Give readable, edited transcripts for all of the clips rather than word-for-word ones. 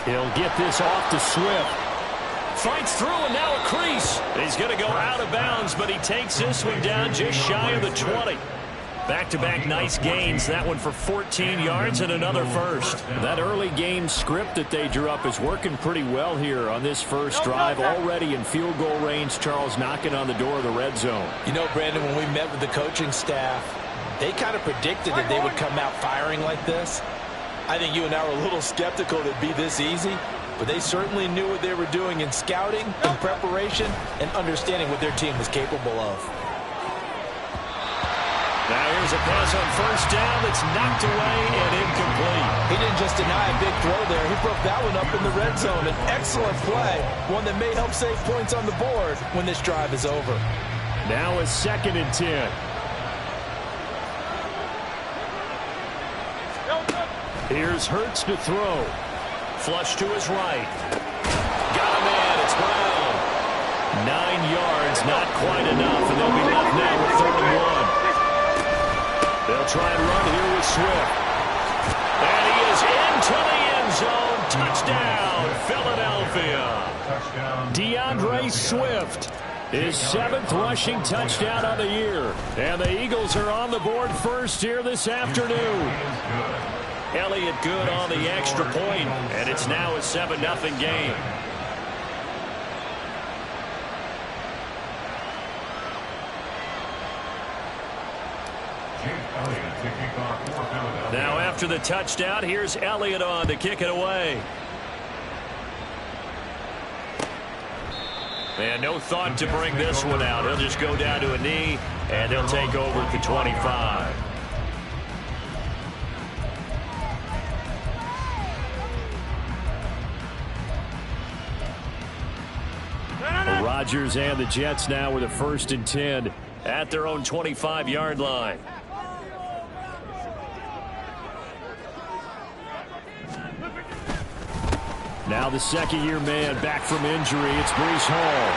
He'll get this off to Swift. Fights through and now a crease. He's going to go out of bounds, but he takes this one down just shy of the 20. Back-to-back nice gains. That one for 14 yards and another first. That early game script that they drew up is working pretty well here on this first drive. Already in field goal range, Charles knocking on the door of the red zone. You know, Brandon, when we met with the coaching staff, they kind of predicted that they would come out firing like this. I think you and I were a little skeptical that it'd be this easy, but they certainly knew what they were doing in scouting, in preparation, and understanding what their team was capable of. Now here's a pass on first down that's knocked away and incomplete. He didn't just deny a big throw there. He broke that one up in the red zone. An excellent play, one that may help save points on the board when this drive is over. Now a 2nd and 10. Here's Hurts to throw. Flush to his right. Got him in. It's Brown. 9 yards, not quite enough, and they'll be left now with 3rd and 1. They'll try and run here with Swift. And he is into the end zone. Touchdown, Philadelphia. DeAndre Swift, his 7th rushing touchdown of the year. And the Eagles are on the board first here this afternoon. Elliott good on the extra point, and it's now a 7-0 game. Now after the touchdown, here's Elliott on to kick it away. And no thought to bring this one out. He'll just go down to a knee, and he'll take over at the 25. Rodgers and the Jets now with a 1st and 10 at their own 25-yard line. Now the second-year man back from injury. It's Breece Hall.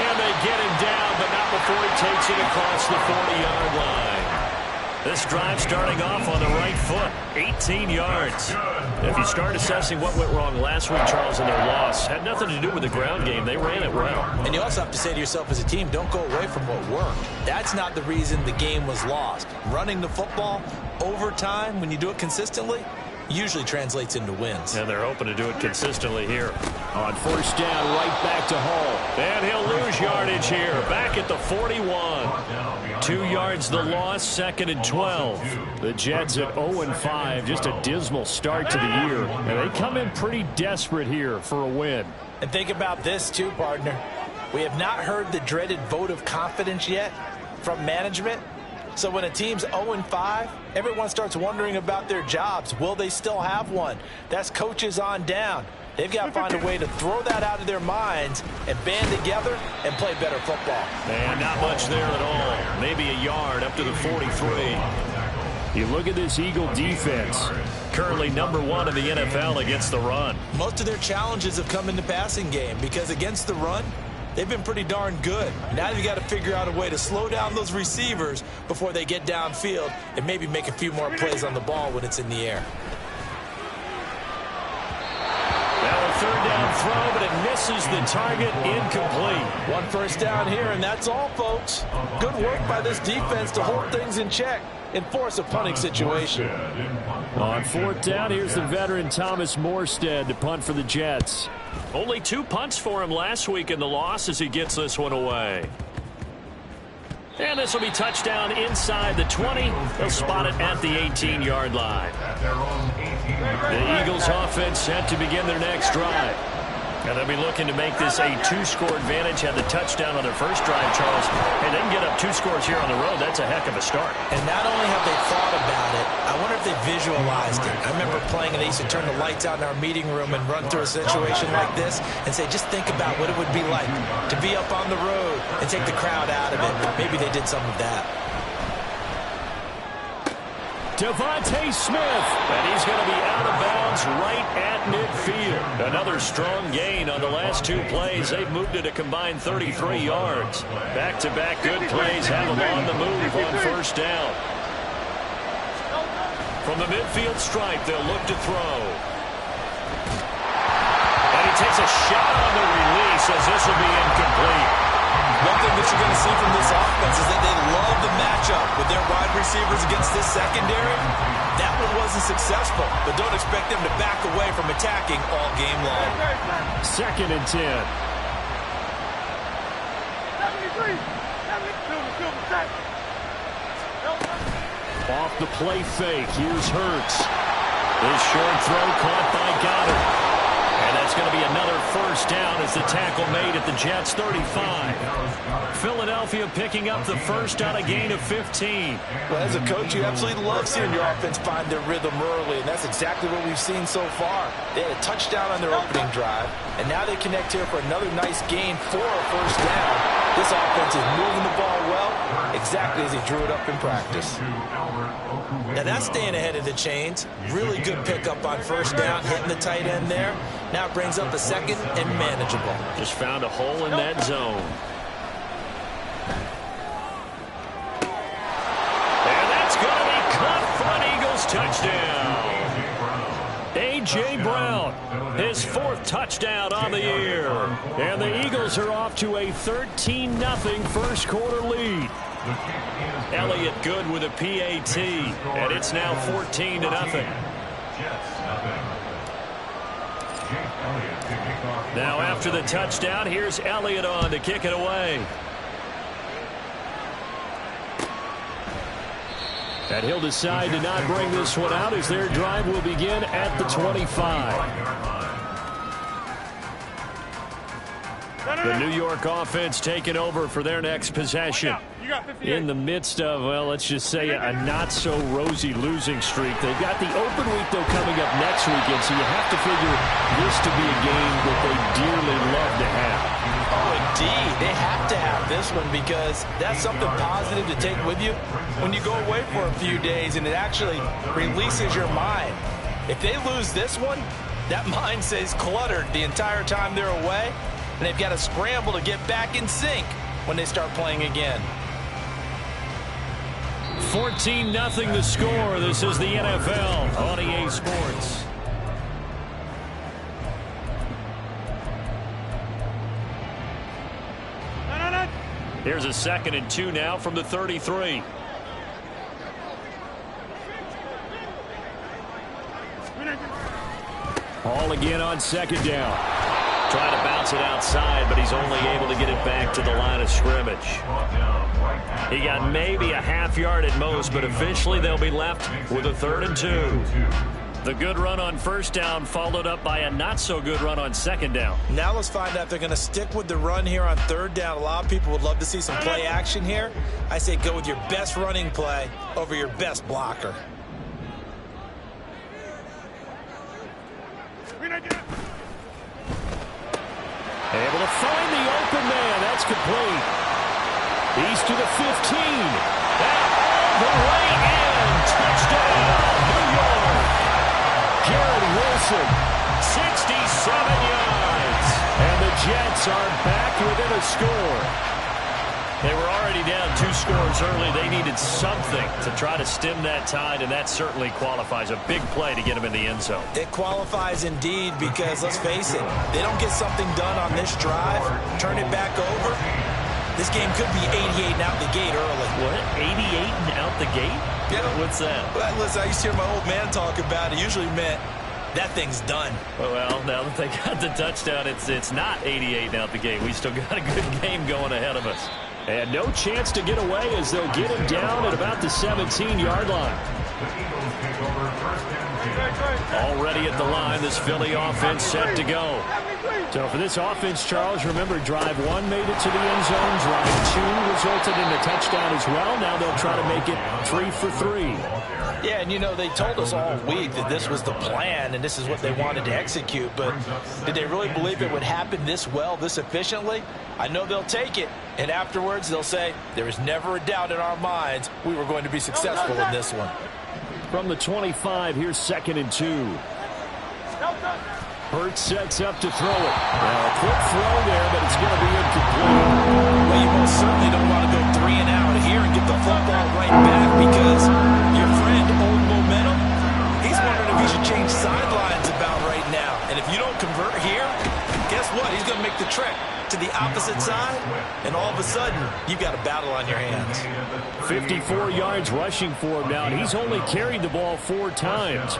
And they get him down, but not before he takes it across the 40-yard line. This drive starting off on the right foot, 18 yards. If you start assessing what went wrong last week, Charles, in their loss, had nothing to do with the ground game. They ran it well. And you also have to say to yourself as a team, don't go away from what worked. That's not the reason the game was lost. Running the football over time, when you do it consistently, usually translates into wins. And they're hoping to do it consistently here. On first down, right back to Hall. And he'll lose yardage here. Back at the 41. 2 yards the loss, 2nd and 12. The Jets at 0-5. Just a dismal start to the year. And they come in pretty desperate here for a win. And think about this too, partner. We have not heard the dreaded vote of confidence yet from management. So when a team's 0-5, everyone starts wondering about their jobs. Will they still have one? That's coaches on down. They've got to find a way to throw that out of their minds and band together and play better football. And not much there at all. Maybe a yard up to the 43. You look at this Eagle defense, currently number 1 in the NFL against the run. Most of their challenges have come in the passing game because against the run, they've been pretty darn good. Now they've got to figure out a way to slow down those receivers before they get downfield and maybe make a few more plays on the ball when it's in the air. Now a 3rd down throw, but it misses the target, incomplete. 1 first down here, and that's all, folks. Good work by this defense to hold things in check and force a punting situation. On 4th down, here's the veteran Thomas Morstead to punt for the Jets. Only 2 punts for him last week in the loss as he gets this one away. And this will be touchdown inside the 20. They'll spot it at the 18-yard line. The Eagles offense set to begin their next drive. And they'll be looking to make this a 2-score advantage. Had the touchdown on their first drive, Charles. And they can get up 2 scores here on the road. That's a heck of a start. And not only have they thought about it, I wonder if they visualized it. I remember playing and they used to turn the lights out in our meeting room and run through a situation like this and say, just think about what it would be like to be up on the road and take the crowd out of it. Maybe they did some of that. Devontae Smith, and he's going to be out of bounds right at midfield. Another strong gain on the last 2 plays. They've moved it a combined 33 yards. Back-to-back good plays have them on the move on first down. From the midfield stripe, they'll look to throw. takes a shot on the release as this will be incomplete. One thing that you're going to see from this offense is that they love the matchup with their wide receivers against this secondary. That one wasn't successful, but don't expect them to back away from attacking all game long. 2nd and 10. Off the play fake. Here's Hurts. His short throw caught by Goddard. And that's going to be another first down as the tackle made at the Jets' 35. Philadelphia picking up the first on a gain of 15. Well, as a coach, you absolutely love seeing your offense find their rhythm early, and that's exactly what we've seen so far. They had a touchdown on their opening drive, and now they connect here for another nice gain for a first down. This offense is moving the ball well, exactly as he drew it up in practice. Now that's staying ahead of the chains. Really good pickup on first down, hitting the tight end there. Now it brings up a second and manageable. Just found a hole in that zone. And that's going to be caught for an Eagles touchdown. A.J. Brown, his 4th touchdown on the year. And the Eagles are off to a 13-0 first quarter lead. Elliott good with a PAT, and it's now 14-0. Now after the touchdown, here's Elliott on to kick it away. And he'll decide to not bring this one out as their drive will begin at the 25. The New York offense taking over for their next possession. In the midst of, well, let's just say a not-so-rosy losing streak. They've got the open week, though, coming up next weekend, so you have to figure this to be a game that they dearly love to have. Oh, indeed. They have to have this one because that's something positive to take with you when you go away for a few days, and it actually releases your mind. If they lose this one, that mind stays cluttered the entire time they're away, and they've got to scramble to get back in sync when they start playing again. 14-0 the score. This is the NFL on EA Sports. Here's a 2nd and 2 now from the 33. Ball again on 2nd down. Trying to bounce it outside, but he's only able to get it back to the line of scrimmage. He got maybe a half yard at most, but eventually they'll be left with a 3rd and 2. The good run on first down followed up by a not-so-good run on 2nd down. Now let's find out if they're going to stick with the run here on 3rd down. A lot of people would love to see some play action here. I say go with your best running play over your best blocker. Able to find the open man. That's complete. He's to the 15. And all the way in. Touchdown, New York. Garrett Wilson, 67 yards. And the Jets are back within a score. They were already down 2 scores early. They needed something to try to stem that tide, and that certainly qualifies. A big play to get them in the end zone. It qualifies indeed because, let's face it, they don't get something done on this drive, turn it back over, this game could be 88 and out the gate early. What? 88 and out the gate? Yeah. What's that? Well, listen, I used to hear my old man talk about it. Usually meant that thing's done. Well, now that they got the touchdown, it's not 88 and out the gate. We still got a good game going ahead of us. And no chance to get away as they'll get him down at about the 17-yard line. Already at the line, this Philly offense set to go. So for this offense, Charles, remember, drive 1 made it to the end zone. Drive 2 resulted in a touchdown as well. Now they'll try to make it 3 for 3. Yeah, and you know, they told us all week that this was the plan and this is what they wanted to execute, but did they really believe it would happen this well, this efficiently? I know they'll take it, and afterwards they'll say, there was never a doubt in our minds we were going to be successful in this one. From the 25, here's 2nd and 2. Hurts sets up to throw it. Now, a quick throw there, but it's going to be incomplete. Well, you most certainly don't want to go 3 and out here and get the football right back because your friend, Old Momentum, he's wondering if he should change sidelines about right now. And if you don't convert here, guess what? He's going to make the trek to the opposite side, and all of a sudden, you've got a battle on your hands. 54 yards rushing for him now, and he's only carried the ball 4 times.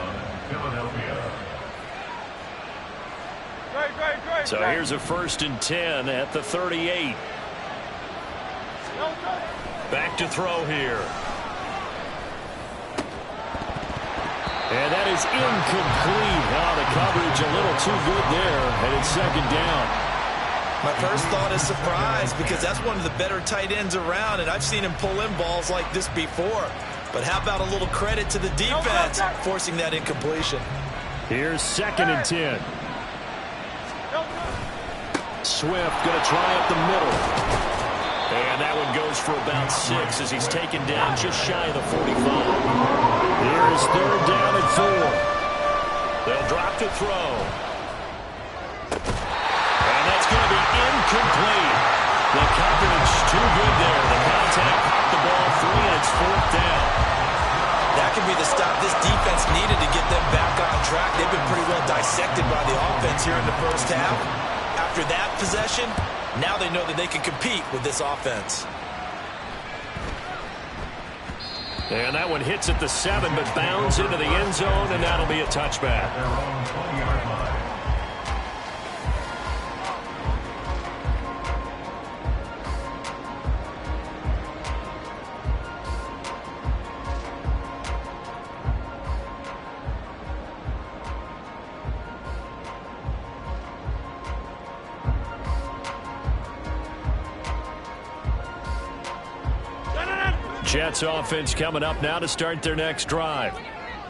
So here's a 1st and 10 at the 38. Back to throw here. And that is incomplete. Oh, the coverage a little too good there, and it's 2nd down. My first thought is surprise, because that's one of the better tight ends around, and I've seen him pull in balls like this before. But how about a little credit to the defense forcing that incompletion? Here's 2nd and 10. Swift going to try up the middle. And that one goes for about 6 as he's taken down just shy of the 45. Here's 3rd down and 4. They'll drop to throw. And that's going to be incomplete. The coverage too good there. The contact popped the ball free, and it's 4th down. That could be the stop this defense needed to get them back on track. They've been pretty well dissected by the offense here in the first half. After that possession, now they know that they can compete with this offense. And that one hits at the 7, but bounds into the end zone, and that'll be a touchback. Jets offense coming up now to start their next drive.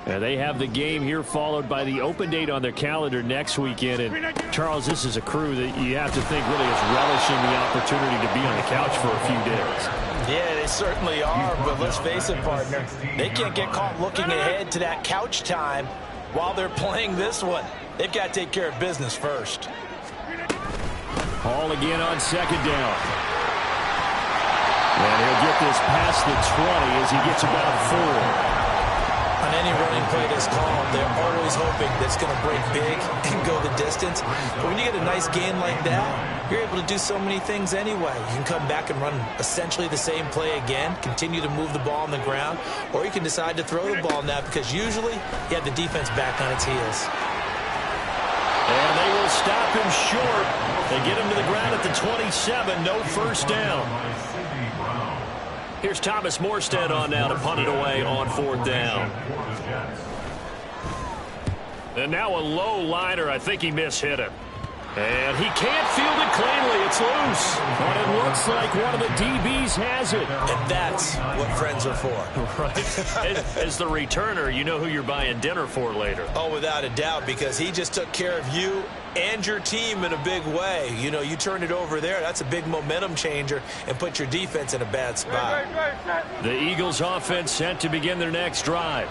And they have the game here followed by the open date on their calendar next weekend. And Charles, this is a crew that you have to think really is relishing the opportunity to be on the couch for a few days. Yeah, they certainly are, but let's face it, partner. They can't get caught looking ahead to that couch time while they're playing this one. They've got to take care of business first. Hall again on 2nd down. And he'll get this past the 20 as he gets about 4. On any running play that's called, they're always hoping that it's going to break big and go the distance. But when you get a nice gain like that, you're able to do so many things anyway. You can come back and run essentially the same play again, continue to move the ball on the ground, or you can decide to throw the ball now because usually you have the defense back on its heels. And they will stop him short. They get him to the ground at the 27. No 1st down. Here's Thomas Morstead on now to punt it away on 4th down. And now a low liner. I think he mishit it. And he can't field it cleanly. It's loose. But it looks like one of the DBs has it. And that's what friends are for. Right. As the returner, you know who you're buying dinner for later. Oh, without a doubt, because he just took care of you and your team in a big way. You know, you turned it over there. That's a big momentum changer and put your defense in a bad spot. The Eagles offense set to begin their next drive.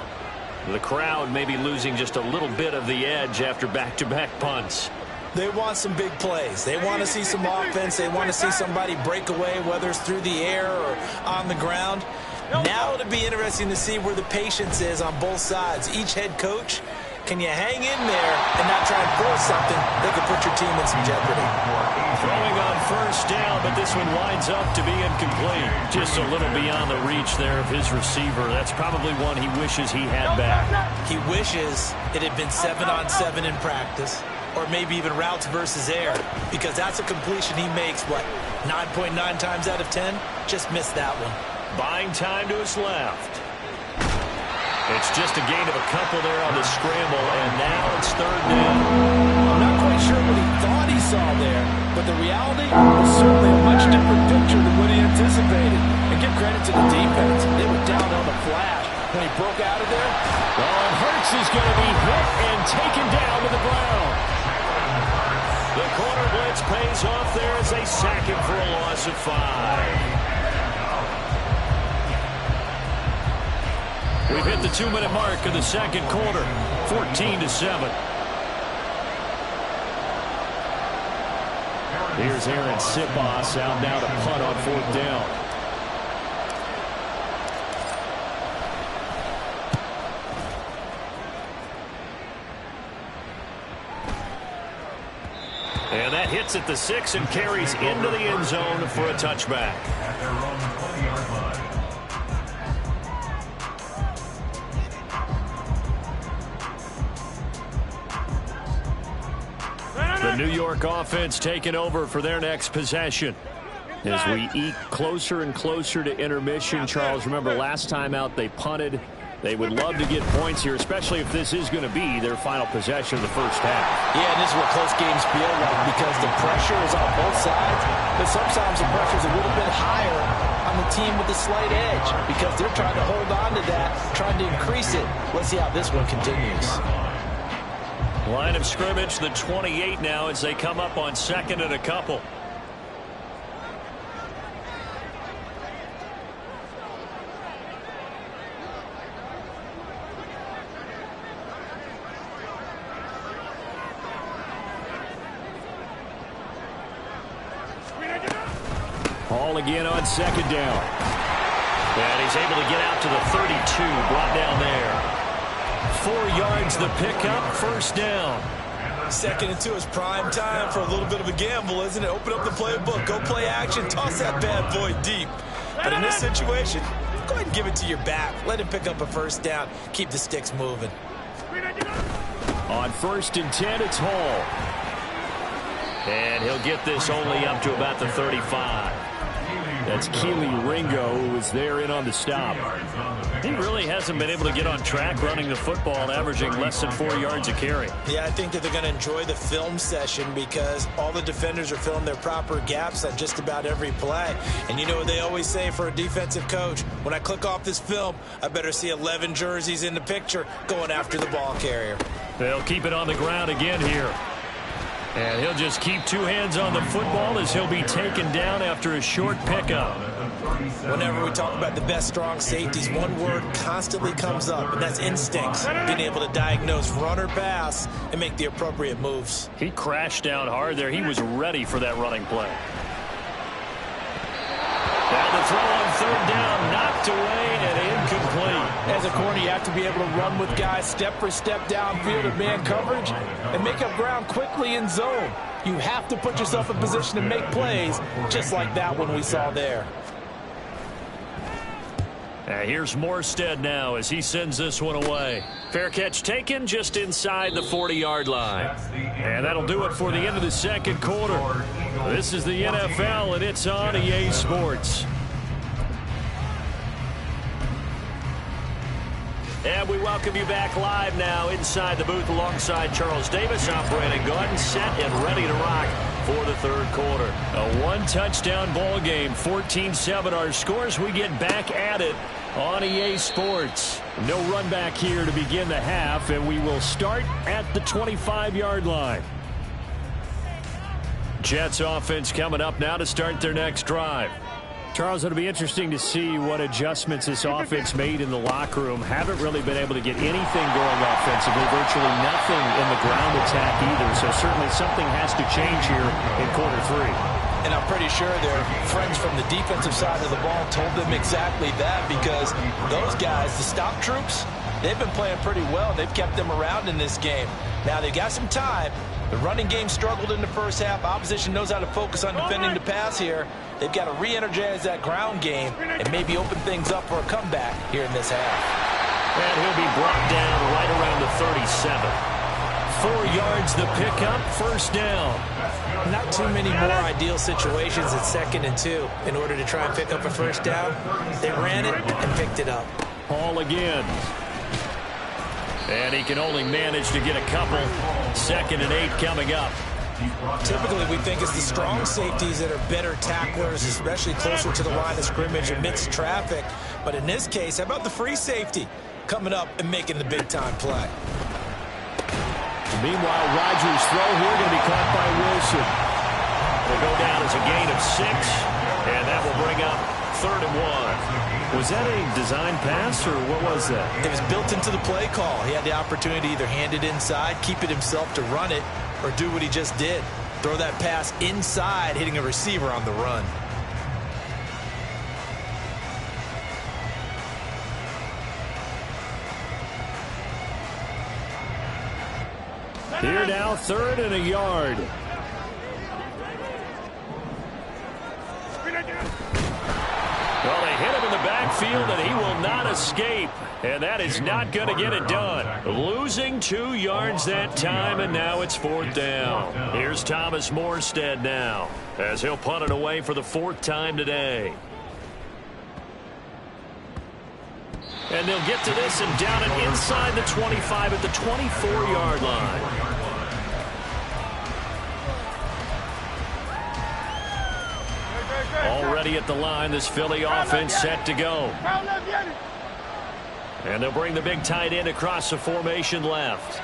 The crowd may be losing just a little bit of the edge after back-to-back punts. They want some big plays. They want to see some offense. They want to see somebody break away, whether it's through the air or on the ground. Now it'll be interesting to see where the patience is on both sides. Each head coach, can you hang in there and not try and force something that could put your team in some jeopardy? Throwing on 1st down, but this one winds up to be incomplete. Just a little beyond the reach there of his receiver. That's probably one he wishes he had back. He wishes it had been 7-on-7 in practice, or maybe even routes versus air, because that's a completion he makes, what, 9.9 times out of 10? Just missed that one. Buying time to his left. It's just a gain of a couple there on the scramble, and now it's 3rd down. I'm not quite sure what he thought he saw there, but the reality was certainly a much different picture than what he anticipated. And give credit to the defense. They were down on the flash when he broke out of there. Well, and Hurts is going to be hit and taken down to the ground. The corner blitz pays off there as they sack him for a loss of 5. We've hit the 2-minute mark of the 2nd quarter, 14-7. Here's Aaron Sipos out now to punt on 4th down. And that hits at the 6 and carries into the end zone for a touchback. The New York offense taking over for their next possession. As we eke closer and closer to intermission, Charles, remember last time out they punted. They would love to get points here, especially if this is going to be their final possession of the first half. Yeah, and this is what close games feel like because the pressure is on both sides, but sometimes the pressure is a little bit higher on the team with the slight edge because they're trying to hold on to that, trying to increase it. Let's see how this one continues. Line of scrimmage, the 28 now as they come up on 2nd and a couple. Hall again on 2nd down. And he's able to get out to the 32, brought down there. 4 yards the pickup, 1st down. 2nd and 2 is prime time for a little bit of a gamble, isn't it? Open up the playbook, go play action, toss that bad boy deep. But in this situation, go ahead and give it to your back. Let him pick up a 1st down, keep the sticks moving. On 1st and 10, it's Hall. And he'll get this only up to about the 35. That's Keely Ringo, who was there in on the stop. He really hasn't been able to get on track running the football, averaging less than 4 yards a carry. Yeah, I think that they're going to enjoy the film session because all the defenders are filling their proper gaps on just about every play. And you know what they always say for a defensive coach? When I click off this film, I better see 11 jerseys in the picture going after the ball carrier. They'll keep it on the ground again here. And he'll just keep 2 hands on the football as he'll be taken down after a short pickup. Whenever we talk about the best strong safeties, one word constantly comes up, and that's instincts. Being able to diagnose run or pass and make the appropriate moves. He crashed down hard there. He was ready for that running play. Now the throw on 3rd down, knocked away and incomplete. As a corner, you have to be able to run with guys step for step downfield in man coverage and make up ground quickly in zone. You have to put yourself in position to make plays, just like that one we saw there. Here's Morstead now as he sends this one away. Fair catch taken just inside the 40-yard line. And that'll do it for the end of the 2nd quarter. This is the NFL, and it's on EA Sports. And we welcome you back live now inside the booth alongside Charles Davis. I'm Brandon Gaudin, set and ready to rock for the 3rd quarter. A 1-touchdown ball game, 14-7 our scores. We get back at it on EA Sports. No run back here to begin the half, and we will start at the 25-yard line. Jets offense coming up now to start their next drive. Charles, it'll be interesting to see what adjustments this offense made in the locker room. Haven't really been able to get anything going offensively, virtually nothing in the ground attack either. So certainly something has to change here in quarter 3. And I'm pretty sure their friends from the defensive side of the ball told them exactly that because those guys, the stop troops, they've been playing pretty well. They've kept them around in this game. Now they've got some time. The running game struggled in the first half. Opposition knows how to focus on defending the pass here. They've got to re-energize that ground game and maybe open things up for a comeback here in this half. And he'll be brought down right around the 37. 4 yards the pickup, 1st down. Not too many more ideal situations at 2nd and 2 in order to try and pick up a 1st down. They ran it and picked it up. Hall again. And he can only manage to get a couple. 2nd and 8 coming up. Typically, we think it's the strong safeties that are better tacklers, especially closer to the line of scrimmage amidst traffic. But in this case, how about the free safety coming up and making the big-time play? Meanwhile, Rodgers' throw here going to be caught by Wilson. Will go down as a gain of 6, and that will bring up 3rd and 1. Was that a design pass, or what was that? It was built into the play call. He had the opportunity to either hand it inside, keep it himself to run it, or do what he just did. Throw that pass inside, hitting a receiver on the run. Here now, 3rd and a yard. Well, they hit him in the backfield, and he will not escape. And that is not going to get it done. Losing 2 yards that time, and now it's 4th down. Here's Thomas Morstead now, as he'll punt it away for the 4th time today. And they'll get to this and down it inside the 25 at the 24-yard line. Already at the line, this Philly offense set to go. And they'll bring the big tight end across the formation left.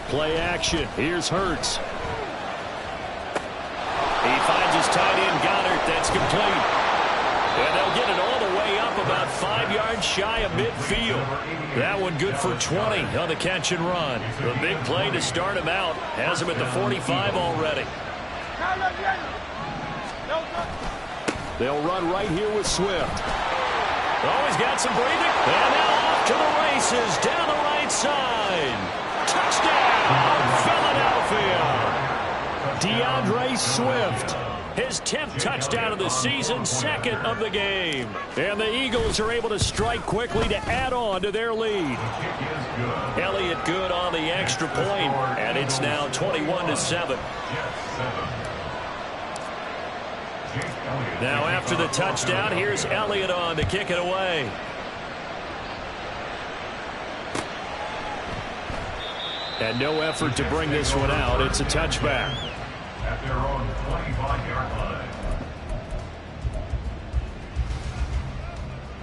Play action. Here's Hurts. He finds his tight end, Goddard. That's complete. And they'll get it all the way up about 5 yards shy of midfield. That one good for 20 on the catch and run. The big play to start him out has him at the 45 already. They'll run right here with Swift. Oh, he's got some breathing. And now off to the races down the right side. Touchdown, Philadelphia. DeAndre Swift. His 10th touchdown of the season, 2nd of the game. And the Eagles are able to strike quickly to add on to their lead. Elliott good on the extra point, and it's now 21-7. Now after the touchdown, here's Elliott on to kick it away. And no effort to bring this one out. It's a touchback. At their own 25-yard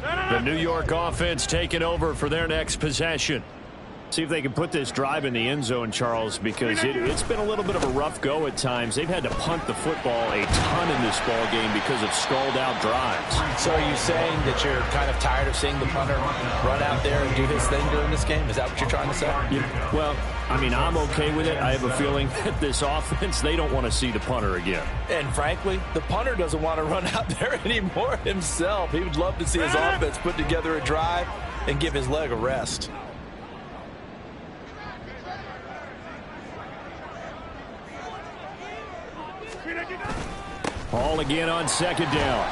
line. The New York offense taking over for their next possession. See if they can put this drive in the end zone, Charles, because it's been a little bit of a rough go at times. They've had to punt the football a ton in this ball game because of stalled-out drives. So are you saying that you're kind of tired of seeing the punter run out there and do his thing during this game? Is that what you're trying to say? Yeah, well, I mean, I'm okay with it. I have a feeling that this offense, they don't want to see the punter again. And frankly, the punter doesn't want to run out there anymore himself. He would love to see his offense put together a drive and give his leg a rest. Ball again on 2nd down.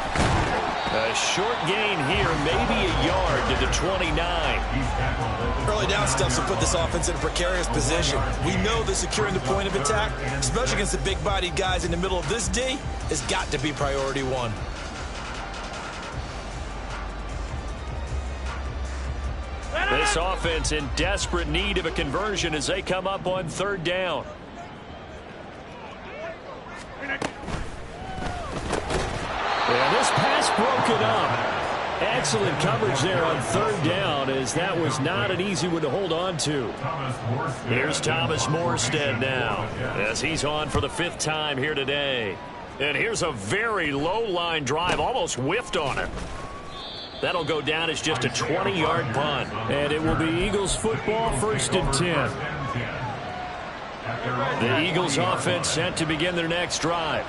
A short gain here, maybe a yard to the 29. Early down stuff to put this offense in a precarious position. We know that securing the point of attack, especially against the big-bodied guys in the middle of this D, has got to be priority 1. This offense in desperate need of a conversion as they come up on 3rd down. And this pass broken up. Excellent coverage there on 3rd down, as that was not an easy one to hold on to. Here's Thomas Morstead now, as he's on for the 5th time here today. And here's a very low-line drive, almost whiffed on it. That'll go down as just a 20-yard punt. And it will be Eagles football, 1st and 10. The Eagles offense set to begin their next drive.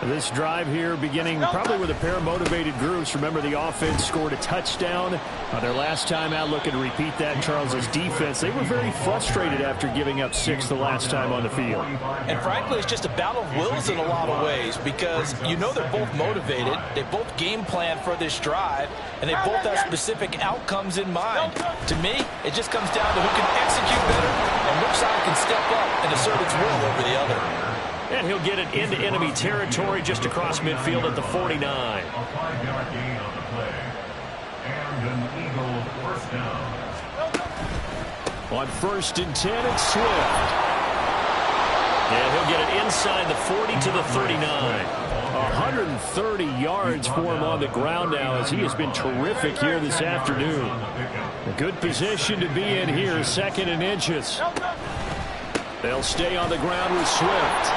This drive here beginning probably with a pair of motivated groups. Remember, the offense scored a touchdown their last time out. Looking to repeat that. Charles's defense, they were very frustrated after giving up 6 the last time on the field. And frankly, it's just a battle of wills in a lot of ways, because you know they're both motivated. They both game plan for this drive, and they both have specific outcomes in mind. To me, it just comes down to who can execute better and which side can step up and assert its will over the other. And he'll get it into enemy territory just across midfield at the 49. A 5-yard gain on the play. And an Eagle 1st down. On 1st and 10, it's Swift. And he'll get it inside the 40 to the 39. 130 yards for him on the ground now, as he has been terrific here this afternoon. A good position to be in here, 2nd and inches. They'll stay on the ground with Swift.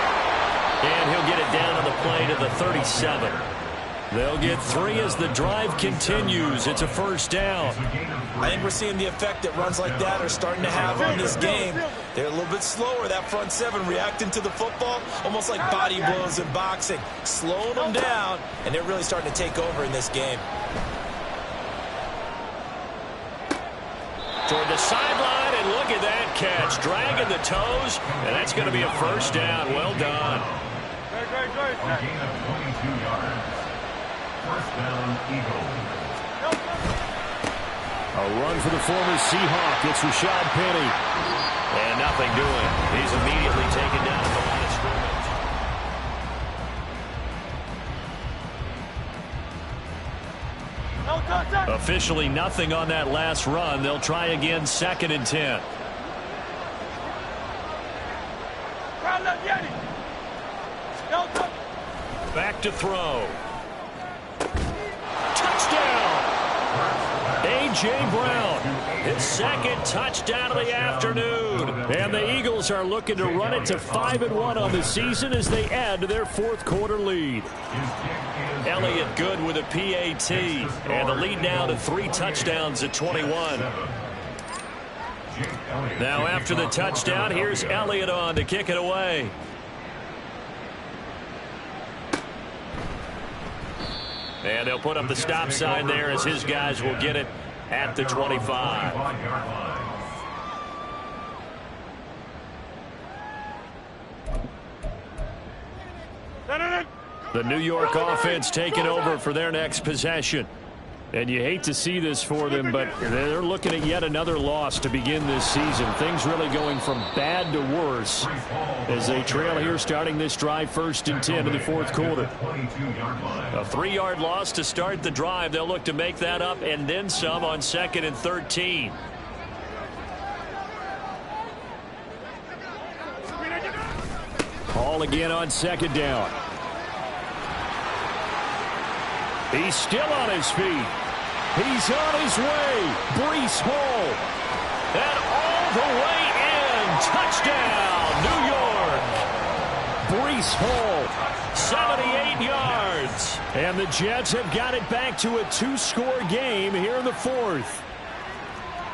And he'll get it down on the play to the 37. They'll get 3 as the drive continues. It's a 1st down. I think we're seeing the effect that runs like that are starting to have on this game. They're a little bit slower, that front 7, reacting to the football, almost like body blows in boxing, slowing them down, and they're really starting to take over in this game. Toward the sideline, and look at that catch. Dragging the toes, and that's going to be a 1st down. Well done. A run for the former Seahawk. It's Rashad Penny. And nothing doing. He's immediately taken down at the line of scrimmage. Officially nothing on that last run. They'll try again 2nd and 10. Back to throw. Touchdown! A.J. Brown, his 2nd touchdown of the afternoon. And the Eagles are looking to run it to 5-1 on the season as they add to their 4th quarter lead. Elliott good with a PAT. And the lead now to 3 touchdowns at 21. Now after the touchdown, here's Elliott on to kick it away. And they'll put up the stop sign there as his guys will get it at the 25. The New York offense taking over for their next possession. And you hate to see this for them, but they're looking at yet another loss to begin this season. Things really going from bad to worse as they trail here starting this drive 1st and 10 in the 4th quarter. A 3-yard loss to start the drive. They'll look to make that up and then some on 2nd and 13. Hall again on 2nd down. He's still on his feet. He's on his way. Breece Hall. And all the way in. Touchdown, New York. Breece Hall, 78 yards. And the Jets have got it back to a 2-score game here in the 4th.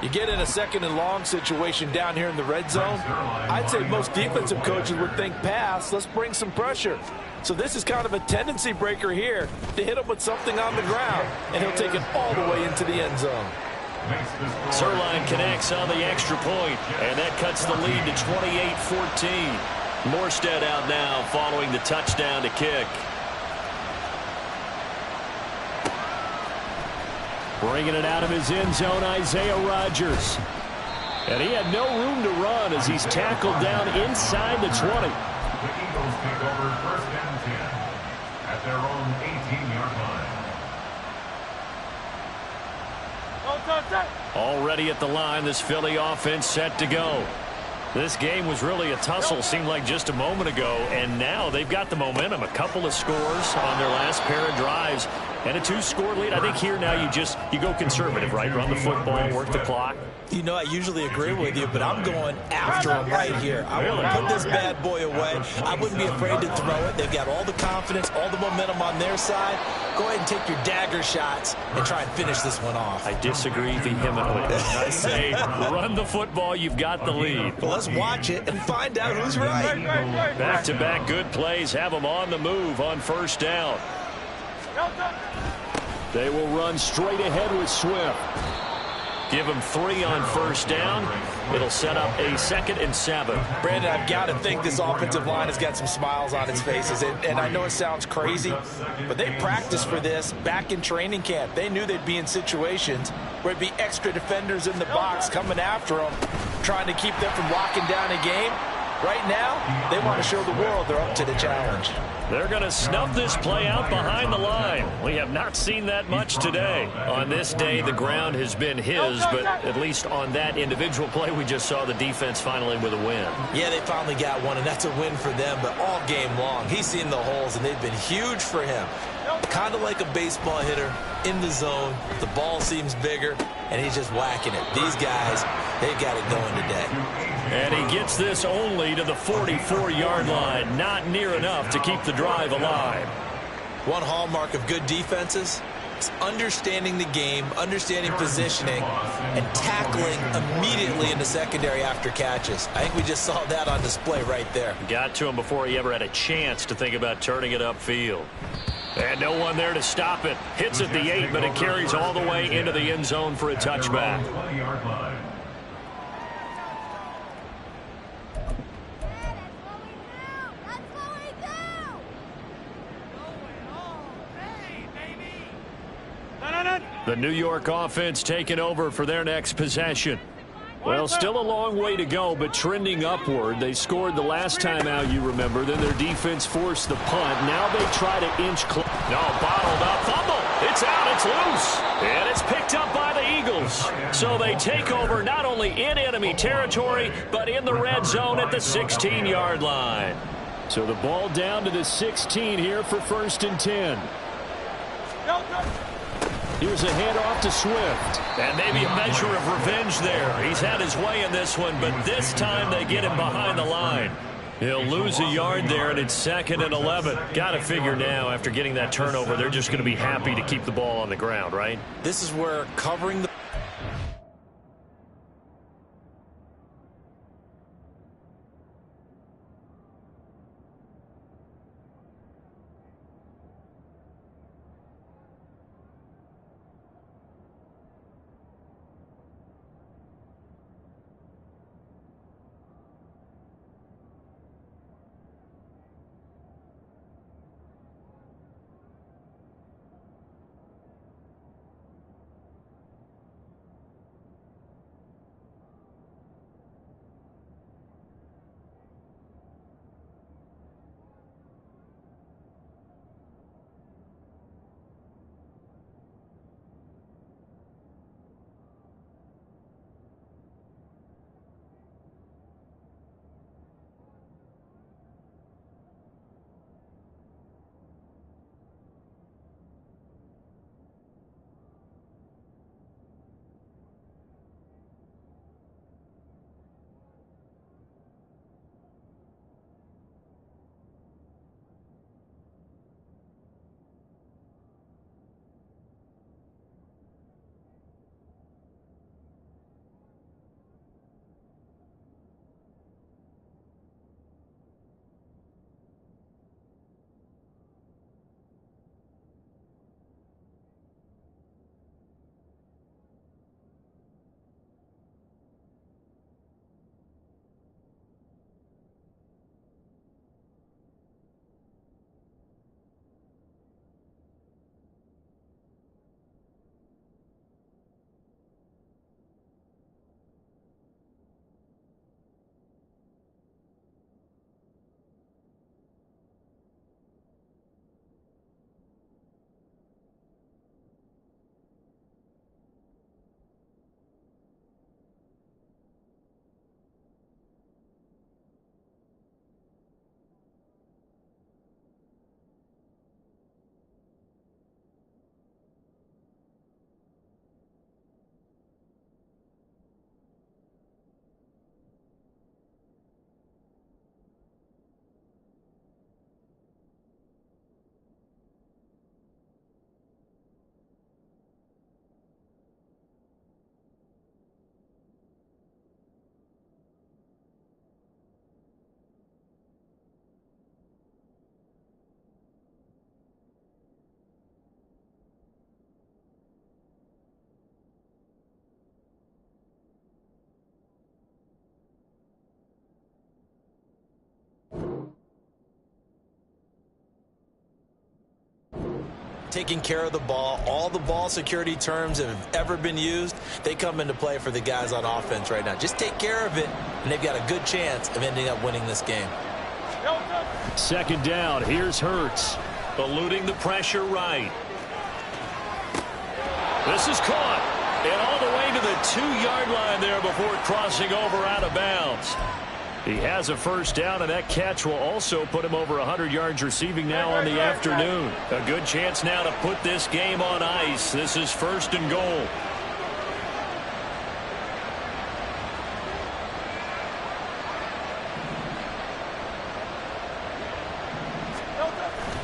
You get in a 2nd and long situation down here in the red zone. I'd say most defensive coaches would think pass. Let's bring some pressure. So this is kind of a tendency breaker here to hit him with something on the ground. And he'll take it all the way into the end zone. Zuerlein connects on the extra point, and that cuts the lead to 28-14. Morstead out now following the touchdown to kick. Bringing it out of his end zone, Isaiah Rodgers. And he had no room to run as he's tackled down inside the 20. The Eagles take over 1st and 10 at their own 18-yard line. Already at the line, this Philly offense set to go. This game was really a tussle, seemed like just a moment ago, and now they've got the momentum. A couple of scores on their last pair of drives and a 2-score lead. I think here now you go conservative, right? Run the football, work the clock. You know, I usually agree with you, but I'm going after him right here. I want to put this bad boy away. I wouldn't be afraid to throw it. They've got all the confidence, all the momentum on their side. Go ahead and take your dagger shots and try and finish this one off. I disagree vehemently. I say run the football. You've got the lead. Well, let's watch it and find out who's right. Back-to-back good plays have them on the move on 1st down. They will run straight ahead with Swift. Give him 3 on 1st down. It'll set up a 2nd and 7. Brandon, I've got to think this offensive line has got some smiles on its faces. And I know it sounds crazy, but they practiced for this back in training camp. They knew they'd be in situations where it'd be extra defenders in the box coming after them, trying to keep them from locking down a game. Right now, they want to show the world they're up to the challenge. They're going to snuff this play out behind the line. We have not seen that much today. On this day, the ground has been his, but at least on that individual play, we just saw the defense finally with a win. Yeah, they finally got one, and that's a win for them, but all game long, he's seen the holes, and they've been huge for him. Kind of like a baseball hitter in the zone. The ball seems bigger, and he's just whacking it. These guys, they've got it going today. And he gets this only to the 44-yard line. Not near enough to keep the drive alive. One hallmark of good defenses is understanding the game, understanding positioning, and tackling immediately in the secondary after catches. I think we just saw that on display right there. Got to him before he ever had a chance to think about turning it upfield. And no one there to stop it. Hits at the 8, but it carries all the way into the end zone for a touchback. The New York offense taking over for their next possession. Well, still a long way to go, but trending upward. They scored the last time out, you remember. Then their defense forced the punt. Now they try to inch close. No, bottled up. Fumble. It's out. It's loose. And it's picked up by the Eagles. So they take over not only in enemy territory, but in the red zone at the 16-yard line. So the ball down to the 16 here for 1st and 10. Here's a handoff to Swift. And maybe a measure of revenge there. He's had his way in this one, but this time they get him behind the line. He'll lose a yard there, and it's 2nd and 11. Got to figure now, after getting that turnover, they're just going to be happy to keep the ball on the ground, right? This is where covering the taking care of the ball. All the ball security terms that have ever been used, they come into play for the guys on offense right now. Just take care of it, and they've got a good chance of ending up winning this game. 2nd down. Here's Hurts. Eluding the pressure right. This is caught. And all the way to the 2-yard line there before crossing over out of bounds. He has a 1st down, and that catch will also put him over 100 yards receiving now on the afternoon. A good chance now to put this game on ice. This is 1st and goal.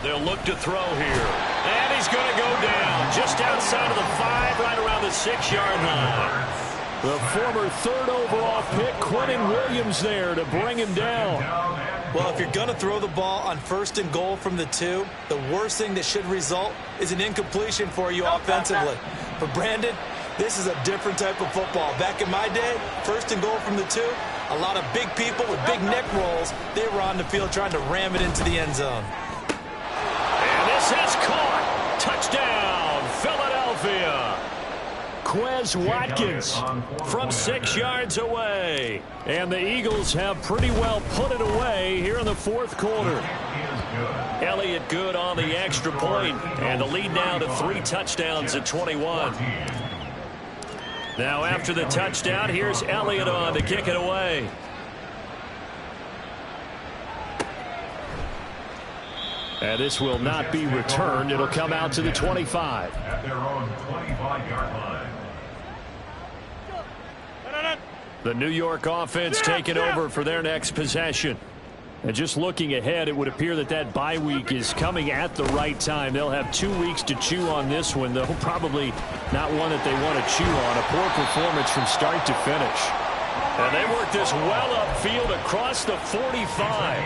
They'll look to throw here. And he's going to go down just outside of the 5, right around the 6-yard line. The former 3rd overall pick, Quentin Williams, there to bring him down. Well, if you're going to throw the ball on 1st and goal from the 2, the worst thing that should result is an incompletion for you offensively. But, Brandon, this is a different type of football. Back in my day, 1st and goal from the 2, a lot of big people with big neck rolls, they were on the field trying to ram it into the end zone. And this is caught. Touchdown, Philadelphia. Quez Watkins from 6 yards away. And the Eagles have pretty well put it away here in the fourth quarter. Elliott Good on the extra point, and the lead now to 3 touchdowns at 21. Now after the touchdown, here's Elliott on to kick it away. And this will not be returned. It'll come out to the 25. At their own 25-yard line. The New York offense taking over for their next possession. And just looking ahead, it would appear that that bye week is coming at the right time. They'll have 2 weeks to chew on this one, though probably not one that they want to chew on. A poor performance from start to finish. And they work this well upfield across the 45.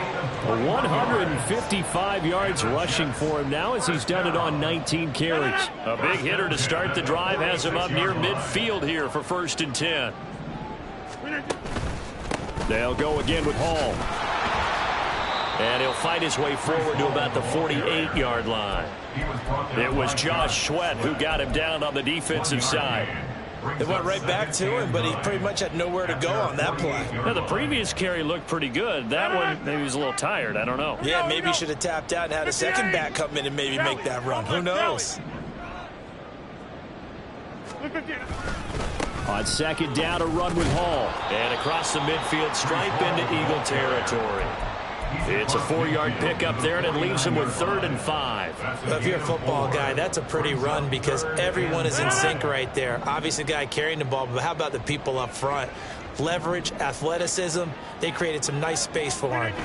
155 yards rushing for him now as he's done it on 19 carries. A big hitter to start the drive has him up near midfield here for 1st and 10. They'll go again with Hall. And he'll fight his way forward to about the 48-yard line. It was Josh Sweat who got him down on the defensive side. They went right back to him, but he pretty much had nowhere to go on that play. Now, the previous carry looked pretty good. That one, maybe he was a little tired. I don't know. Yeah, maybe he should have tapped out and had a second back come in and maybe make that run. Who knows? On 2nd down, a run with Hall. And across the midfield stripe into Eagle territory. It's a 4-yard pickup there, and it leaves him with 3rd and 5. If you're a football guy, that's a pretty run because everyone is in sync right there. Obviously, the guy carrying the ball, but how about the people up front? Leverage, athleticism, they created some nice space for him.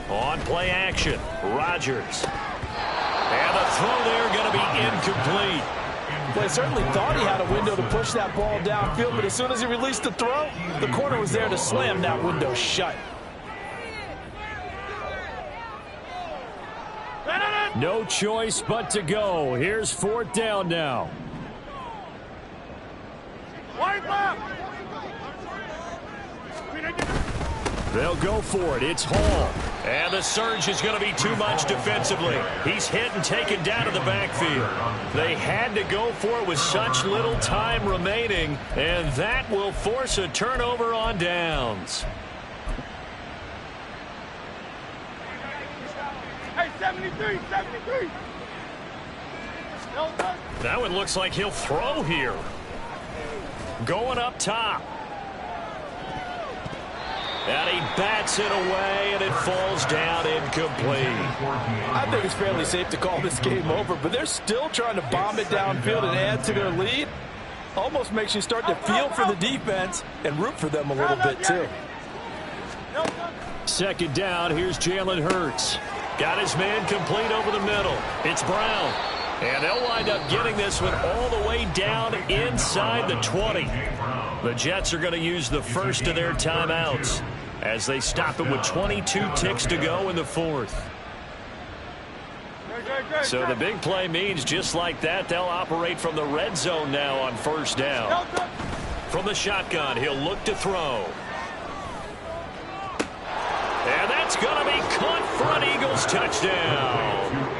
On play action, Rodgers. And the throw there going to be incomplete. Well, he certainly thought he had a window to push that ball downfield, but as soon as he released the throw, the corner was there to slam that window shut. No choice but to go. Here's 4th down now. They'll go for it. It's Hall. And the surge is going to be too much defensively. He's hit and taken down to the backfield. They had to go for it with such little time remaining, and that will force a turnover on downs. Hey, 73. That one looks like he'll throw here. Going up top. And he bats it away, and it falls down incomplete. I think it's fairly safe to call this game over, but they're still trying to bomb it downfield and add to their lead. Almost makes you start to feel for the defense and root for them a little bit, too. 2nd down, here's Jalen Hurts. Got his man complete over the middle. It's Brown. And they'll wind up getting this one all the way down inside the 20. The Jets are going to use the first of their timeouts as they stop it with 22 ticks to go in the 4th. So the big play means just like that, they'll operate from the red zone now on 1st down. From the shotgun, he'll look to throw. And that's going to be caught for an Eagles touchdown.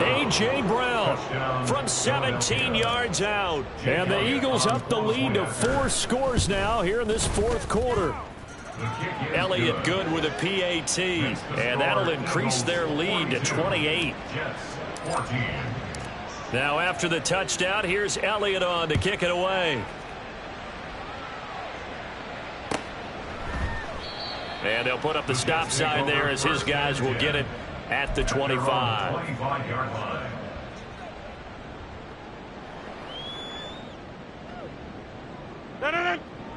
A.J. Brown from 17 yards out. And the Eagles up the lead to 4 scores now here in this 4th quarter. Elliott Good with a PAT. And that'll increase their lead to 28. Now after the touchdown, here's Elliott on to kick it away. And they'll put up the stop sign there as his guys will get it at the 25.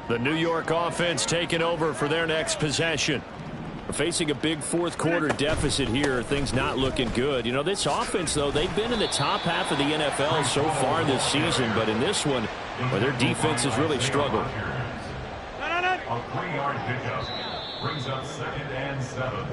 The New York offense taking over for their next possession. We're facing a big 4th quarter deficit here. Things not looking good. You know, this offense, though, they've been in the top half of the NFL so far this season. But in this one, well, their defense has really struggled. A 3-yard pickup brings up 2nd and 7.